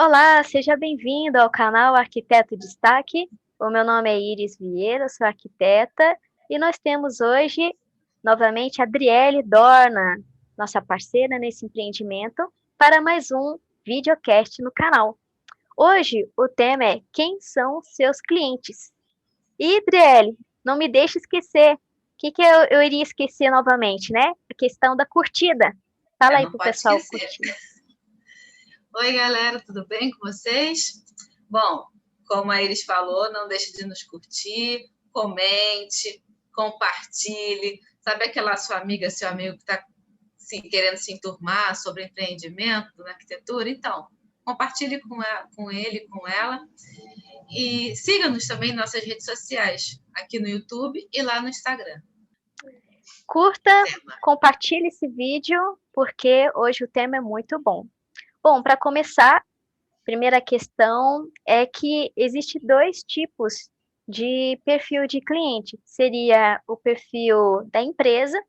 Olá, seja bem-vindo ao canal Arquiteto Destaque. O meu nome é Iris Vieira, sou arquiteta e nós temos hoje novamente a Adriele Dorna, nossa parceira nesse empreendimento, para mais um videocast no canal. Hoje o tema é quem são seus clientes? E Adriele, não me deixe esquecer. O que eu iria esquecer novamente, né? A questão da curtida. Fala aí Não pro pode pessoal esquecer. curtir. Oi, galera, tudo bem com vocês? Bom, como a Iris falou, não deixe de nos curtir, comente, compartilhe. Sabe aquela sua amiga, seu amigo que está querendo se enturmar sobre empreendimento na arquitetura? Então, compartilhe com ele, com ela. E siga-nos também em nossas redes sociais, aqui no YouTube e lá no Instagram. Curta, compartilhe esse vídeo, porque hoje o tema é muito bom. Bom, para começar, primeira questão é que existe dois tipos de perfil de cliente. Seria o perfil da empresa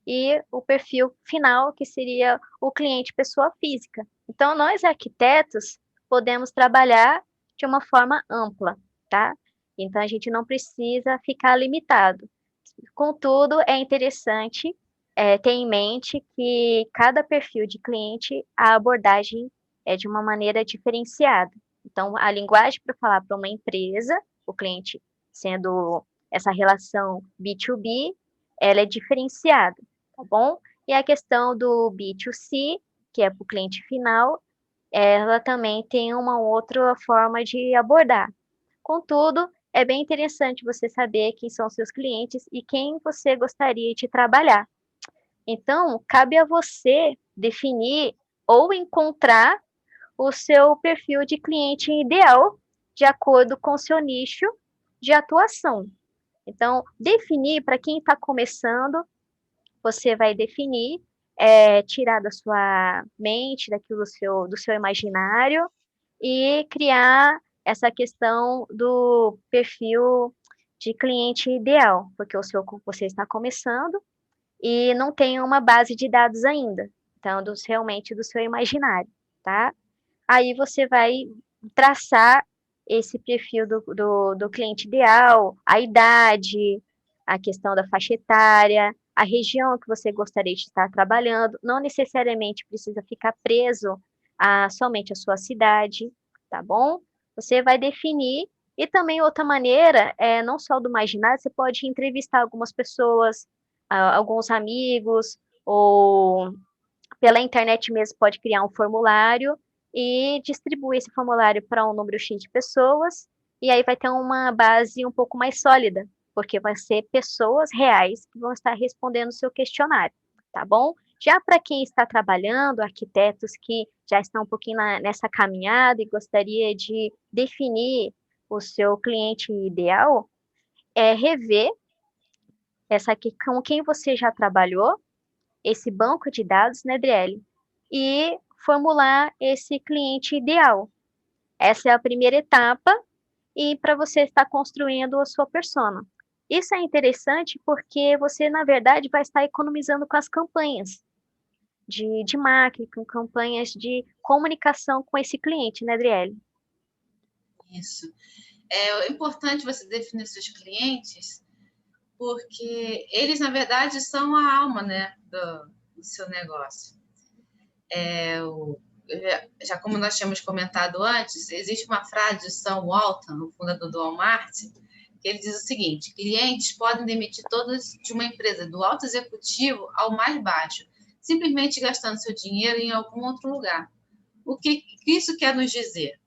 e o perfil final, que seria o cliente pessoa física. Então, nós arquitetos podemos trabalhar de uma forma ampla, tá? Então, a gente não precisa ficar limitado. Contudo, é interessante ter em mente que cada perfil de cliente, a abordagem é de uma maneira diferenciada. Então, a linguagem para falar para uma empresa, o cliente sendo essa relação B2B, ela é diferenciada, tá bom? E a questão do B2C, que é para o cliente final, ela também tem uma outra forma de abordar. Contudo, é bem interessante você saber quem são seus clientes e quem você gostaria de trabalhar. Então, cabe a você definir ou encontrar o seu perfil de cliente ideal de acordo com o seu nicho de atuação. Então, definir para quem está começando, você vai definir, tirar da sua mente, daquilo do seu imaginário, e criar essa questão do perfil de cliente ideal, porque você está começando e não tem uma base de dados ainda, então realmente do seu imaginário, tá? Aí você vai traçar esse perfil do cliente ideal, a idade, a questão da faixa etária, a região que você gostaria de estar trabalhando, não necessariamente precisa ficar preso somente a sua cidade, tá bom? Você vai definir, e também outra maneira, não só do imaginário, você pode entrevistar algumas pessoas, alguns amigos, ou pela internet mesmo pode criar um formulário e distribuir esse formulário para um número X de pessoas, e aí vai ter uma base um pouco mais sólida, porque vai ser pessoas reais que vão estar respondendo o seu questionário, tá bom? Já para quem está trabalhando, arquitetos que já estão um pouquinho nessa caminhada e gostaria de definir o seu cliente ideal, é rever com quem você já trabalhou, esse banco de dados, né, Adriele? E formular esse cliente ideal. Essa é a primeira etapa e para você estar construindo a sua persona. Isso é interessante porque você, na verdade, vai estar economizando com as campanhas de marketing, com campanhas de comunicação com esse cliente, né, Adriele? Isso. É importante você definir seus clientes, porque eles, na verdade, são a alma, né, do seu negócio. Já como nós tínhamos comentado antes, existe uma frase de Sam Walton, o fundador do Walmart, que ele diz o seguinte: clientes podem demitir todos de uma empresa, do alto executivo ao mais baixo, simplesmente gastando seu dinheiro em algum outro lugar. O que isso quer nos dizer?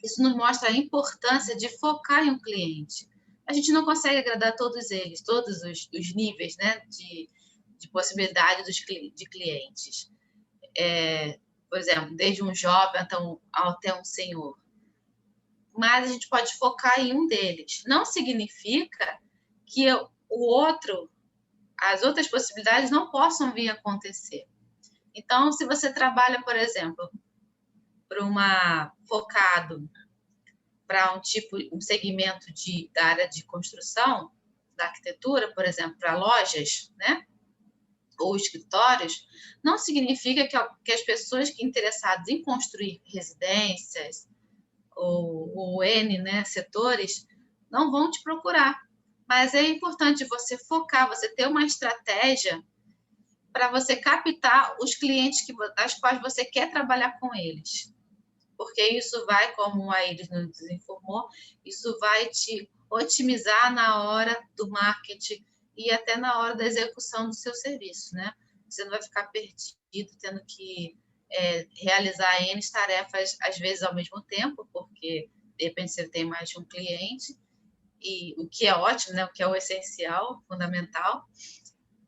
Isso nos mostra a importância de focar em um cliente. A gente não consegue agradar todos eles, todos os níveis, né, de possibilidade de clientes. Por exemplo, desde um jovem até um senhor. Mas a gente pode focar em um deles. Não significa que as outras possibilidades não possam vir a acontecer. Então, se você trabalha, por exemplo, focado para um segmento da área de construção, da arquitetura, por exemplo, para lojas, né? ou escritórios, não significa que as pessoas que interessadas em construir residências ou N, né, setores, não vão te procurar. Mas é importante você focar, você ter uma estratégia para você captar os clientes das quais você quer trabalhar com eles. Porque isso vai, como a Iris nos informou, isso vai te otimizar na hora do marketing e até na hora da execução do seu serviço, né? Você não vai ficar perdido tendo que realizar N tarefas, às vezes, ao mesmo tempo, porque, de repente, você tem mais de um cliente, e o que é ótimo, né? O que é o essencial, fundamental,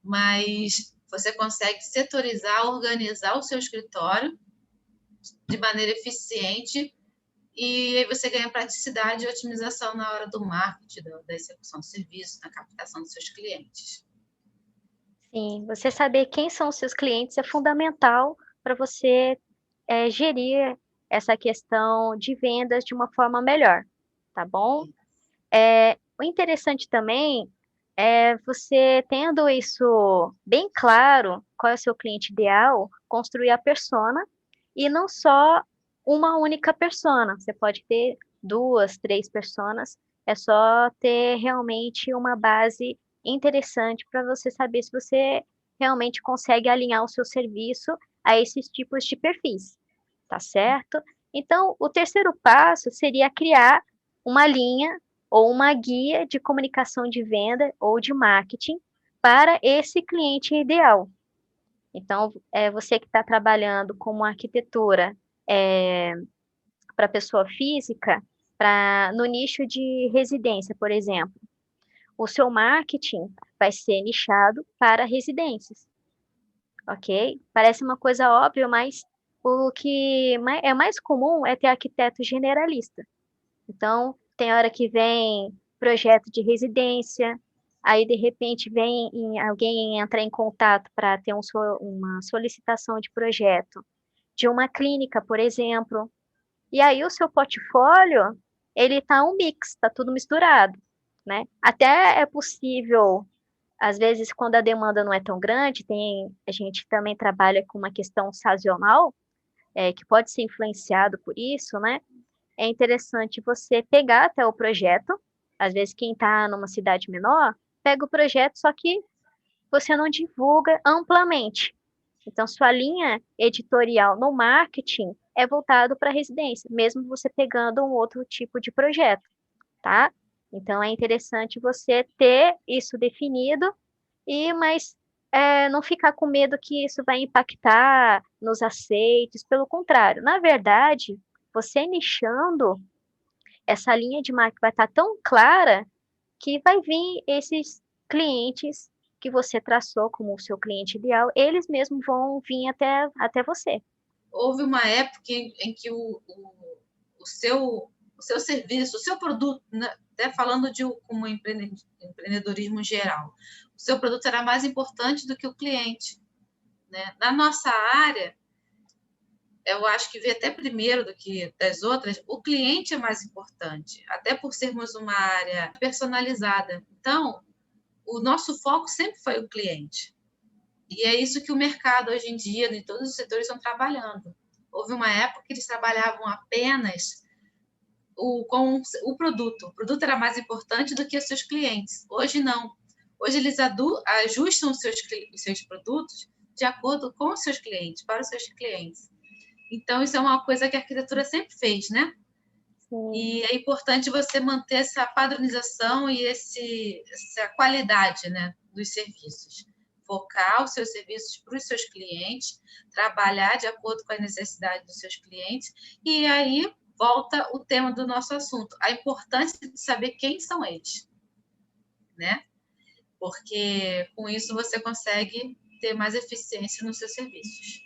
mas você consegue setorizar, organizar o seu escritório de maneira eficiente e aí você ganha praticidade e otimização na hora do marketing, da execução do serviço, da captação dos seus clientes. Sim, você saber quem são os seus clientes é fundamental para você gerir essa questão de vendas de uma forma melhor, tá bom? O interessante também é você tendo isso bem claro, qual é o seu cliente ideal, construir a persona e não só uma única persona. Você pode ter 2, 3 personas, é só ter realmente uma base interessante para você saber se você realmente consegue alinhar o seu serviço a esses tipos de perfis, tá certo? Então, o terceiro passo seria criar uma linha ou uma guia de comunicação de venda ou de marketing para esse cliente ideal. Então, você que está trabalhando com uma arquitetura para pessoa física, no nicho de residência, por exemplo, o seu marketing vai ser nichado para residências, ok? Parece uma coisa óbvia, mas o que é mais comum é ter arquiteto generalista. Então, tem hora que vem projeto de residência, aí de repente alguém entrar em contato para ter uma solicitação de projeto de uma clínica, por exemplo. E aí o seu portfólio, ele tá um mix, tá tudo misturado, né? Até é possível, às vezes, quando a demanda não é tão grande, a gente também trabalha com uma questão sazonal, que pode ser influenciado por isso, né? É interessante você pegar até o projeto. Às vezes, quem está numa cidade menor, pega o projeto, só que você não divulga amplamente. Então, sua linha editorial no marketing é voltado para residência, mesmo você pegando um outro tipo de projeto, tá? Então, é interessante você ter isso definido, mas não ficar com medo que isso vai impactar nos aceites. Pelo contrário, na verdade, você nichando, essa linha de marketing vai estar tão clara que vai vir esses clientes que você traçou como o seu cliente ideal, eles mesmos vão vir até você. Houve uma época em que o seu serviço, o seu produto, né, até falando de como empreendedorismo geral, o seu produto era mais importante do que o cliente, né? Na nossa área, eu acho que vê até primeiro do que das outras, o cliente é mais importante, até por sermos uma área personalizada. Então, o nosso foco sempre foi o cliente. E é isso que o mercado hoje em dia, em todos os setores, estão trabalhando. Houve uma época que eles trabalhavam apenas com o produto. O produto era mais importante do que os seus clientes. Hoje não. Hoje eles ajustam os seus produtos de acordo com os seus clientes, para os seus clientes. Então, isso é uma coisa que a arquitetura sempre fez, né? Sim. E é importante você manter essa padronização e essa qualidade, né, dos serviços. Focar os seus serviços para os seus clientes, trabalhar de acordo com a necessidade dos seus clientes, e aí volta o tema do nosso assunto, a importância de saber quem são eles, né? Porque com isso você consegue ter mais eficiência nos seus serviços.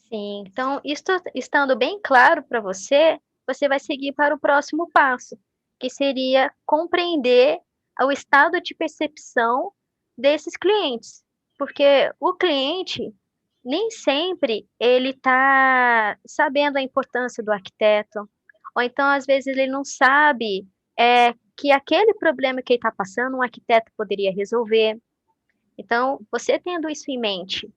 Sim, então, isto estando bem claro para você, você vai seguir para o próximo passo, que seria compreender o estado de percepção desses clientes, porque o cliente nem sempre ele está sabendo a importância do arquiteto, ou então às vezes ele não sabe que aquele problema que ele está passando, um arquiteto poderia resolver. Então, você tendo isso em mente,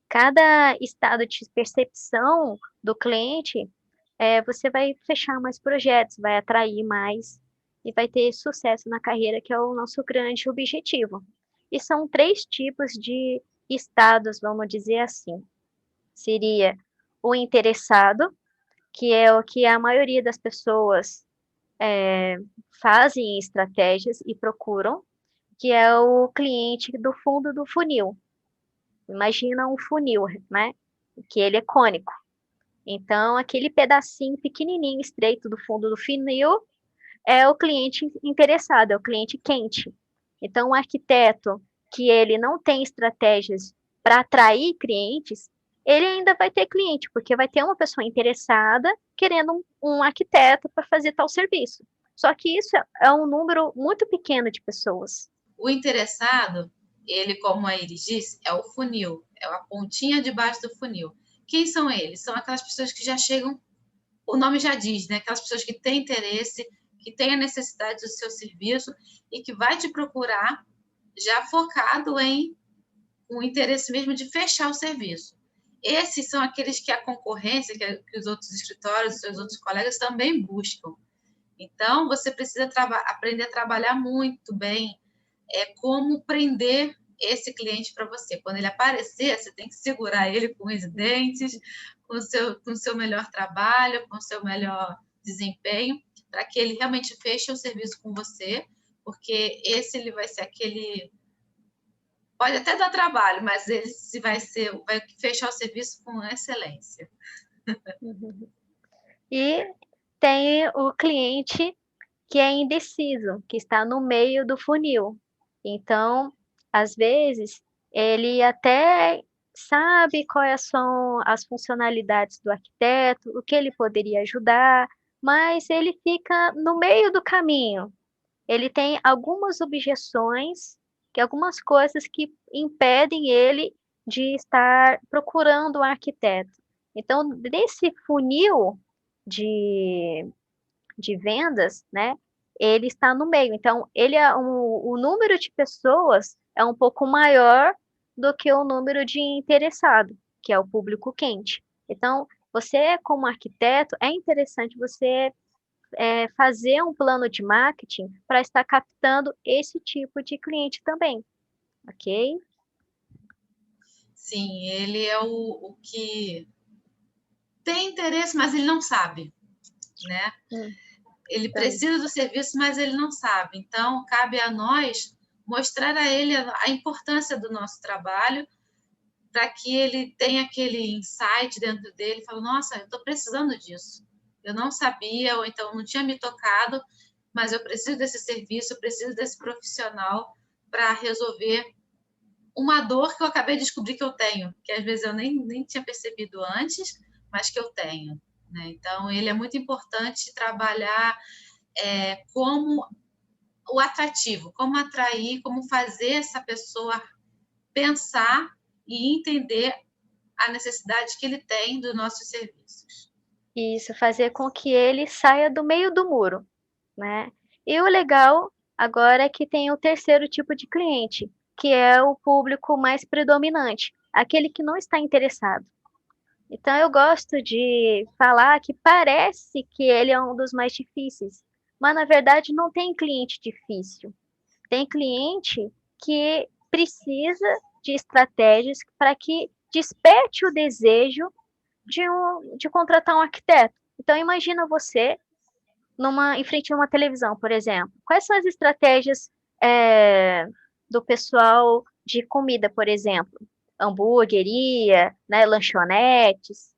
cada estado de percepção do cliente, você vai fechar mais projetos, vai atrair mais e vai ter sucesso na carreira, que é o nosso grande objetivo. E são 3 tipos de estados, vamos dizer assim. Seria o interessado, que é o que a maioria das pessoas fazem estratégias e procuram, que é o cliente do fundo do funil. Imagina um funil, né? Que ele é cônico. Então, aquele pedacinho pequenininho, estreito do fundo do funil é o cliente interessado, é o cliente quente. Então, o arquiteto que ele não tem estratégias para atrair clientes, ele ainda vai ter cliente, porque vai ter uma pessoa interessada querendo um arquiteto para fazer tal serviço. Só que isso é um número muito pequeno de pessoas. O interessado, ele, como a Iris disse, é o funil, é a pontinha de baixo do funil. Quem são eles? São aquelas pessoas que já chegam, o nome já diz, né? Aquelas pessoas que têm interesse, que têm a necessidade do seu serviço e que vai te procurar já focado em o interesse mesmo de fechar o serviço. Esses são aqueles que a concorrência, que os outros escritórios, os seus outros colegas também buscam. Então, você precisa aprender a trabalhar muito bem como prender esse cliente para você. Quando ele aparecer, você tem que segurar ele com os dentes, com o seu melhor trabalho, com o seu melhor desempenho, para que ele realmente feche o serviço com você, porque esse ele vai ser aquele. Pode até dar trabalho, mas ele vai fechar o serviço com excelência. Uhum. E tem o cliente que é indeciso, que está no meio do funil. Então, às vezes, ele até sabe quais são as funcionalidades do arquiteto, o que ele poderia ajudar, mas ele fica no meio do caminho. Ele tem algumas objeções, que algumas coisas que impedem ele de estar procurando um arquiteto. Então, nesse funil de vendas, né, ele está no meio. Então, o número de pessoas é um pouco maior do que o número de interessado, que é o público quente. Então, você, como arquiteto, é interessante você fazer um plano de marketing para estar captando esse tipo de cliente também, ok? Sim, ele é o que tem interesse, mas ele não sabe, né? Ele Então, precisa do serviço, mas ele não sabe. Então, cabe a nós mostrar a ele a importância do nosso trabalho para que ele tenha aquele insight dentro dele e fale, nossa, eu estou precisando disso. Eu não sabia, ou então não tinha me tocado, mas eu preciso desse serviço, eu preciso desse profissional para resolver uma dor que eu acabei de descobrir que eu tenho, que às vezes eu nem tinha percebido antes, mas que eu tenho. Né? Então, ele é muito importante trabalhar como o atrativo, como atrair, como fazer essa pessoa pensar e entender a necessidade que ele tem dos nossos serviços. isso, fazer com que ele saia do meio do muro, né? E o legal agora é que tem o terceiro tipo de cliente, que é o público mais predominante, aquele que não está interessado. Então eu gosto de falar que parece que ele é um dos mais difíceis, mas na verdade não tem cliente difícil. Tem cliente que precisa de estratégias para que desperte o desejo de contratar um arquiteto. Então imagina você em frente a uma televisão, por exemplo. Quais são as estratégias do pessoal de comida, por exemplo? Hamburgueria, né, lanchonetes,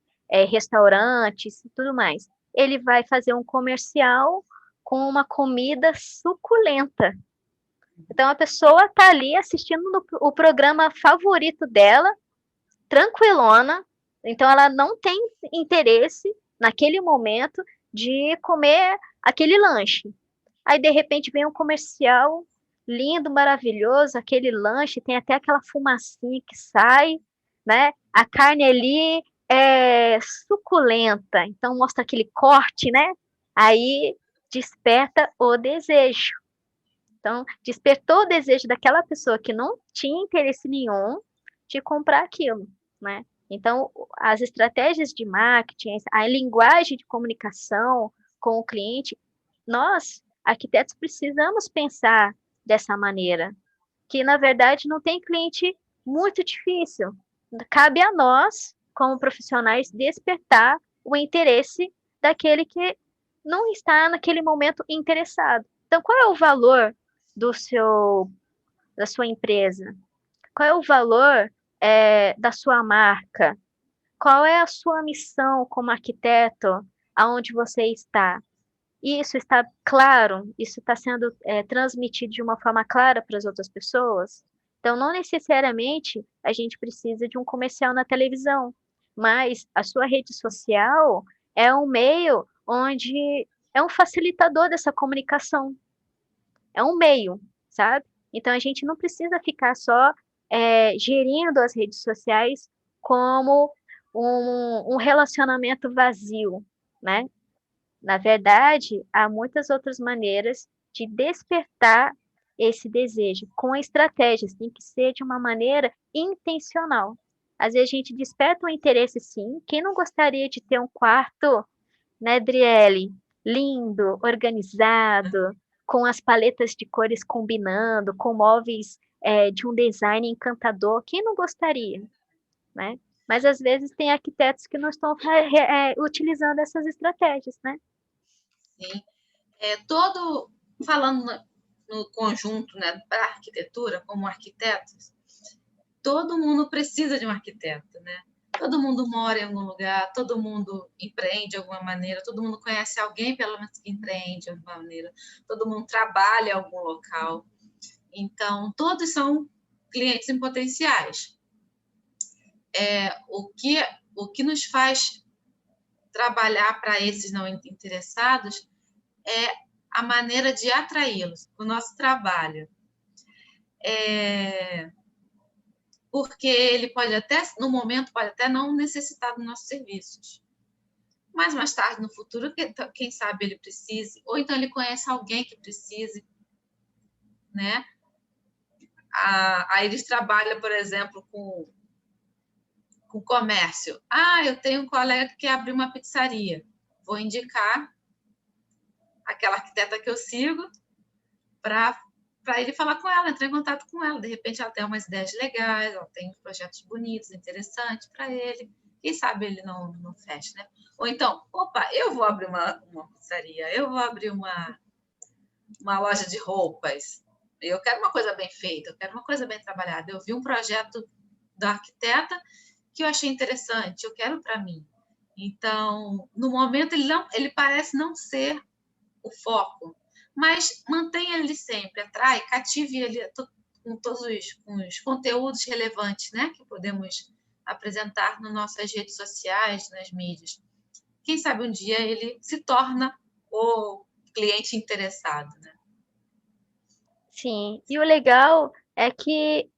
restaurantes e tudo mais. Ele vai fazer um comercial com uma comida suculenta. Então a pessoa está ali assistindo o programa favorito dela, tranquilona, então ela não tem interesse naquele momento de comer aquele lanche. Aí de repente vem um comercial lindo, maravilhoso, aquele lanche, tem até aquela fumacinha que sai, né? A carne ali é suculenta, então mostra aquele corte, né? Aí desperta o desejo. Então, despertou o desejo daquela pessoa que não tinha interesse nenhum de comprar aquilo, né? Então, as estratégias de marketing, a linguagem de comunicação com o cliente, nós, arquitetos, precisamos pensar dessa maneira, que na verdade não tem cliente muito difícil. Cabe a nós, como profissionais, despertar o interesse daquele que não está naquele momento interessado. Então, qual é o valor da sua empresa? Qual é o valor da sua marca? Qual é a sua missão como arquiteto aonde você está? Isso está claro? Isso está sendo transmitido de uma forma clara para as outras pessoas? Então, não necessariamente a gente precisa de um comercial na televisão, mas a sua rede social é um meio onde é um facilitador dessa comunicação. É um meio, sabe? Então, a gente não precisa ficar só gerindo as redes sociais como um relacionamento vazio, né? Na verdade, há muitas outras maneiras de despertar esse desejo, com estratégias, tem que ser de uma maneira intencional. Às vezes a gente desperta um interesse sim, quem não gostaria de ter um quarto, né, Adriele, lindo, organizado, com as paletas de cores combinando, com móveis de um design encantador, quem não gostaria, né? Mas às vezes tem arquitetos que não estão utilizando essas estratégias, né? Sim. Falando no conjunto, né, para a arquitetura, como arquitetos, todo mundo precisa de um arquiteto, né? Todo mundo mora em algum lugar, todo mundo empreende de alguma maneira, todo mundo conhece alguém, pelo menos, que empreende de alguma maneira, todo mundo trabalha em algum local. Então, todos são clientes em potenciais. O que nos faz trabalhar para esses não interessados é a maneira de atraí-los, o nosso trabalho. Porque ele pode até, no momento, pode até não necessitar dos nossos serviços. Mas mais tarde, no futuro, quem sabe ele precise, ou então ele conhece alguém que precise, né? Aí eles trabalham, por exemplo, com comércio. Eu tenho um colega que quer abrir uma pizzaria. Vou indicar aquela arquiteta que eu sigo para ele falar com ela, entrar em contato com ela. De repente, ela tem umas ideias legais, ela tem projetos bonitos, interessantes para ele. Quem sabe ele não fecha, né? Ou então, eu vou abrir uma pizzaria, eu vou abrir uma loja de roupas. Eu quero uma coisa bem feita, eu quero uma coisa bem trabalhada. Eu vi um projeto da arquiteta que eu achei interessante, eu quero para mim. Então, no momento, ele parece não ser o foco, mas mantenha ele sempre, atrai, cative ele com todos os conteúdos relevantes, né, que podemos apresentar nas nossas redes sociais, nas mídias. Quem sabe um dia ele se torna o cliente interessado, né? Sim, e o legal é que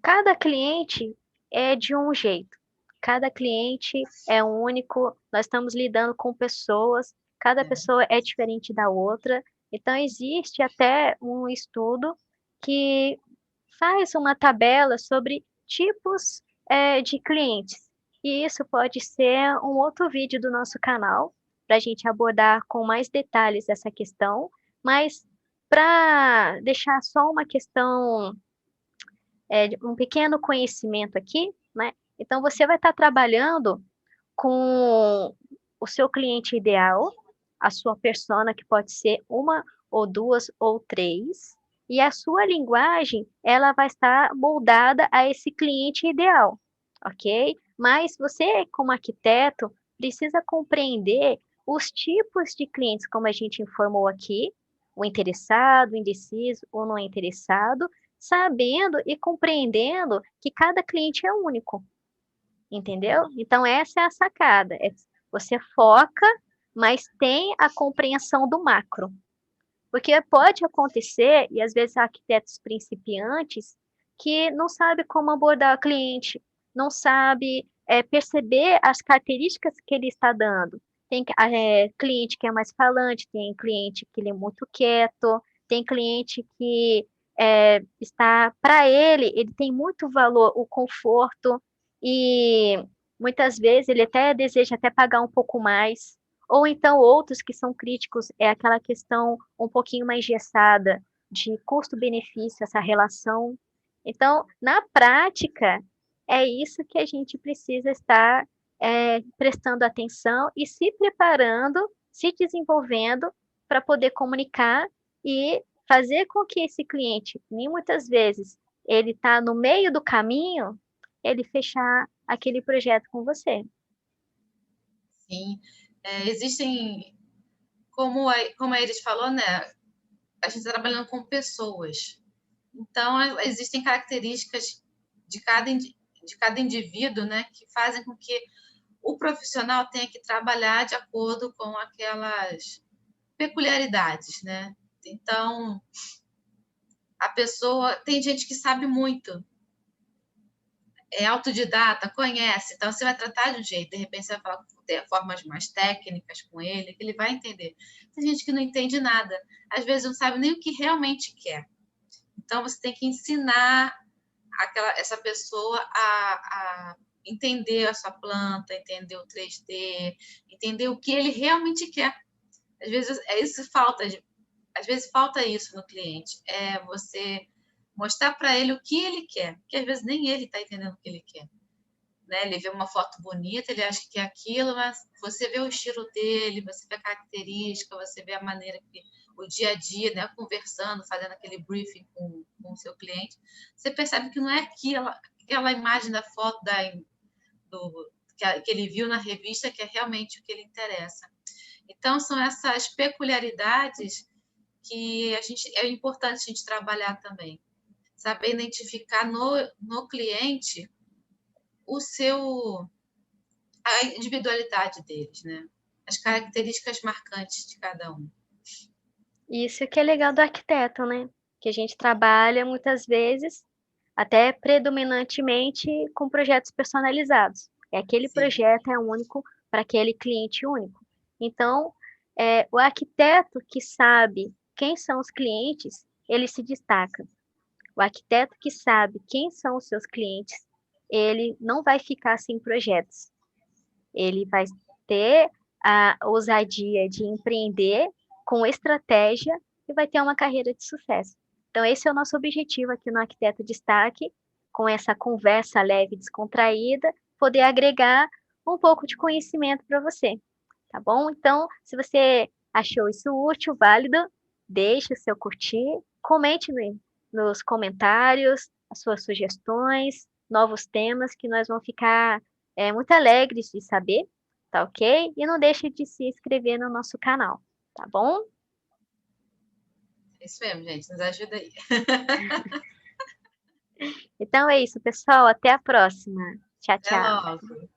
cada cliente é de um jeito. Cada cliente é único, nós estamos lidando com pessoas, cada pessoa é diferente da outra. Então, existe até um estudo que faz uma tabela sobre tipos de clientes. E isso pode ser um outro vídeo do nosso canal, para a gente abordar com mais detalhes essa questão, mas para deixar só uma questão um pequeno conhecimento aqui, né? Então, você vai estar trabalhando com o seu cliente ideal, a sua persona, que pode ser uma ou duas ou três, e a sua linguagem, ela vai estar moldada a esse cliente ideal, ok? Mas você, como arquiteto, precisa compreender os tipos de clientes, como a gente informou aqui, o interessado, o indeciso, o não interessado, sabendo e compreendendo que cada cliente é único, entendeu? Então, essa é a sacada. Você foca, mas tem a compreensão do macro. Porque pode acontecer, e às vezes arquitetos principiantes, que não sabe como abordar o cliente, não sabe perceber as características que ele está dando. Tem cliente que é mais falante, tem cliente que ele é muito quieto, Tem cliente que está, para ele tem muito valor o conforto e muitas vezes ele até deseja até pagar um pouco mais. Ou então outros que são críticos é aquela questão um pouquinho mais engessada de custo-benefício, essa relação. Então, na prática, é isso que a gente precisa estar prestando atenção e se preparando, se desenvolvendo para poder comunicar e fazer com que esse cliente, nem muitas vezes, ele está no meio do caminho, ele fechar aquele projeto com você. Sim. Existem, como a Iris falou, né? A gente está trabalhando com pessoas. Então, existem características de cada indivíduo, né, que fazem com que o profissional tenha que trabalhar de acordo com aquelas peculiaridades, né? Então, a pessoa... Tem gente que sabe muito, é autodidata, conhece, então você vai tratar de um jeito, de repente você vai falar formas mais técnicas com ele, que ele vai entender. Tem gente que não entende nada, às vezes não sabe nem o que realmente quer. Então, você tem que ensinar essa pessoa a entender a sua planta, entender o 3D, entender o que ele realmente quer. Às vezes, isso falta, às vezes falta isso no cliente, é você mostrar para ele o que ele quer, porque às vezes nem ele está entendendo o que ele quer. Né? Ele vê uma foto bonita, ele acha que é aquilo, mas você vê o estilo dele, você vê a característica, você vê a maneira que o dia a dia, né, conversando, fazendo aquele briefing com o seu cliente, você percebe que não é aquela imagem da foto que ele viu na revista que é realmente o que ele interessa. Então, são essas peculiaridades que é importante a gente trabalhar também. Saber identificar no cliente a individualidade deles, né? As características marcantes de cada um. Isso que é legal do arquiteto, né? Que a gente trabalha muitas vezes, até predominantemente, com projetos personalizados. Aquele Sim. projeto é único para aquele cliente único. Então, o arquiteto que sabe quem são os clientes, ele se destaca. O arquiteto que sabe quem são os seus clientes, ele não vai ficar sem projetos. Ele vai ter a ousadia de empreender com estratégia e vai ter uma carreira de sucesso. Então, esse é o nosso objetivo aqui no Arquiteto Destaque, com essa conversa leve e descontraída, poder agregar um pouco de conhecimento para você, tá bom? Então, se você achou isso útil, válido, deixe o seu curtir, comente nos comentários as suas sugestões, novos temas que nós vamos ficar muito alegres de saber, tá ok? E não deixe de se inscrever no nosso canal, tá bom? É isso mesmo, gente. Nos ajuda aí. Então é isso, pessoal. Até a próxima. Tchau, Até tchau. logo.